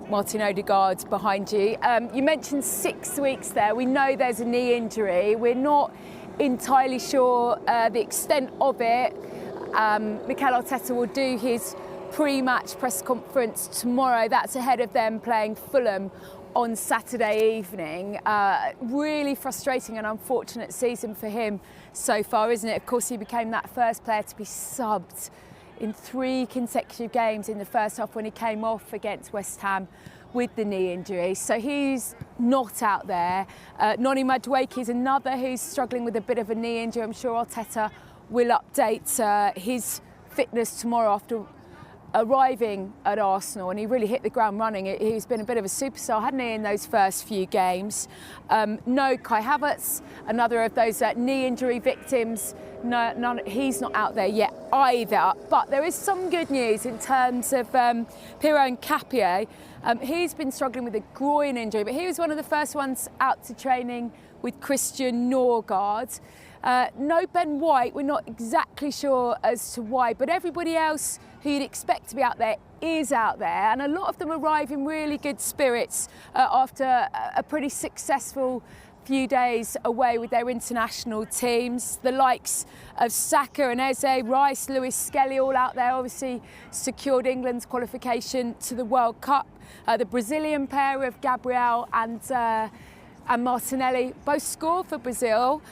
Martin Ødegaard behind you. You mentioned 6 weeks there. We know there's a knee injury. We're not entirely sure the extent of it. Mikel Arteta will do his pre-match press conference tomorrow. That's ahead of them playing Fulham on Saturday evening. Really frustrating and unfortunate season for him so far, isn't it? Of course, he became that first player to be subbed in 3 consecutive games in the first half when he came off against West Ham with the knee injury. So he's not out there. Noni Madueke is another who's struggling with a bit of a knee injury. I'm sure Arteta will update his fitness tomorrow after arriving at Arsenal, and he really hit the ground running. He's been a bit of a superstar, hadn't he, in those first few games. No Kai Havertz, another of those knee injury victims. No, he's not out there yet either. But there is some good news in terms of Piero Hincapie. He's been struggling with a groin injury, but he was one of the first ones out to training with Christian Norgard. No Ben White, we're not exactly sure as to why, but everybody else who you'd expect to be out there is out there, and a lot of them arrive in really good spirits after a pretty successful few days away with their international teams. The likes of Saka and Eze, Rice, Lewis Skelly, all out there, obviously secured England's qualification to the World Cup. The Brazilian pair of Gabriel and Martinelli both scored for Brazil.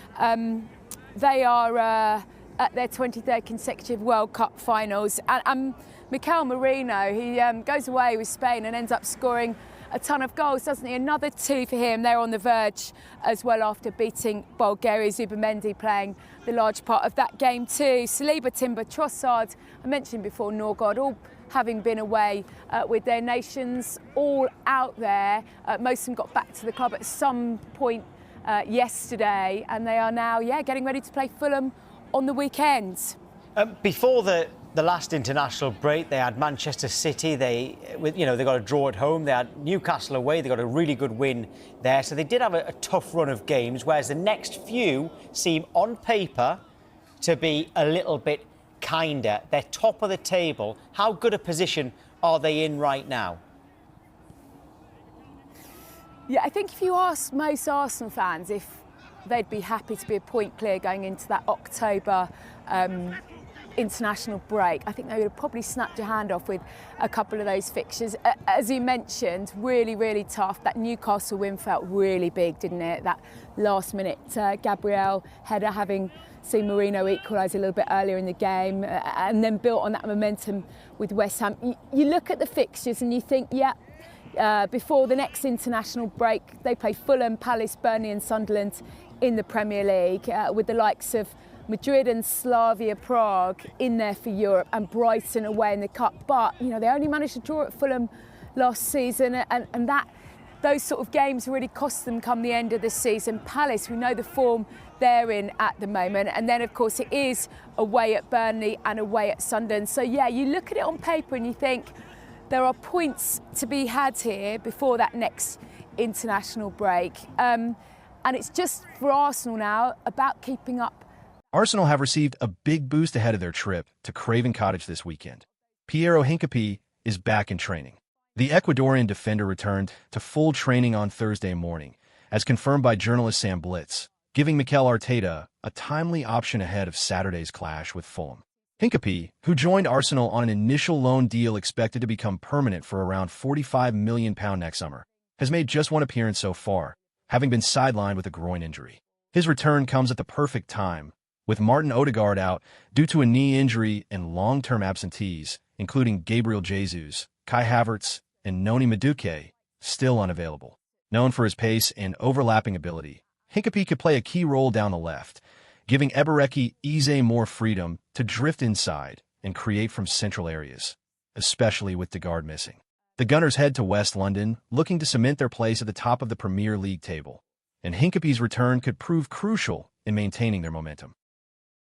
They are at their 23rd consecutive World Cup finals. And Mikel Merino, he goes away with Spain and ends up scoring a ton of goals, doesn't he? Another 2 for him. They're on the verge as well after beating Bulgaria. Zubamendi playing the large part of that game too. Saliba, Timber, Trossard, I mentioned before, Norgard, all having been away with their nations, all out there. Most of them got back to the club at some point yesterday, and they are now, getting ready to play Fulham on the weekend. Before the last international break, they had Manchester City. They got a draw at home. They had Newcastle away. They got a really good win there. So they did have a tough run of games, whereas the next few seem on paper to be a little bit kinder. They're top of the table. How good a position are they in right now? Yeah, I think if you ask most Arsenal fans if they'd be happy to be a point clear going into that October international break, I think they would have probably snapped your hand off with a couple of those fixtures. As you mentioned, really, really tough. That Newcastle win felt really big, didn't it? That last minute Gabriel header, having seen Merino equalise a little bit earlier in the game, and then built on that momentum with West Ham. You look at the fixtures and you think, before the next international break, they play Fulham, Palace, Burnley and Sunderland in the Premier League, with the likes of Madrid and Slavia Prague in there for Europe, and Brighton away in the Cup. But, they only managed to draw at Fulham last season, and those sort of games really cost them come the end of the season. Palace, we know the form they're in at the moment. And then, of course, it is away at Burnley and away at Sunderland. So, you look at it on paper and you think there are points to be had here before that next international break. And it's just for Arsenal now about keeping up. Arsenal have received a big boost ahead of their trip to Craven Cottage this weekend. Piero Hincapie is back in training. The Ecuadorian defender returned to full training on Thursday morning, as confirmed by journalist Sam Blitz, giving Mikel Arteta a timely option ahead of Saturday's clash with Fulham. Hincapie, who joined Arsenal on an initial loan deal expected to become permanent for around £45 million next summer, has made just one appearance so far, having been sidelined with a groin injury. His return comes at the perfect time, with Martin Ødegaard out due to a knee injury and long-term absentees, including Gabriel Jesus, Kai Havertz, and Noni Madueke, still unavailable. Known for his pace and overlapping ability, Hincapie could play a key role down the left, giving Eberechi Eze more freedom to drift inside and create from central areas, especially with Ødegaard missing. The Gunners head to West London, looking to cement their place at the top of the Premier League table, and Hincapie's return could prove crucial in maintaining their momentum.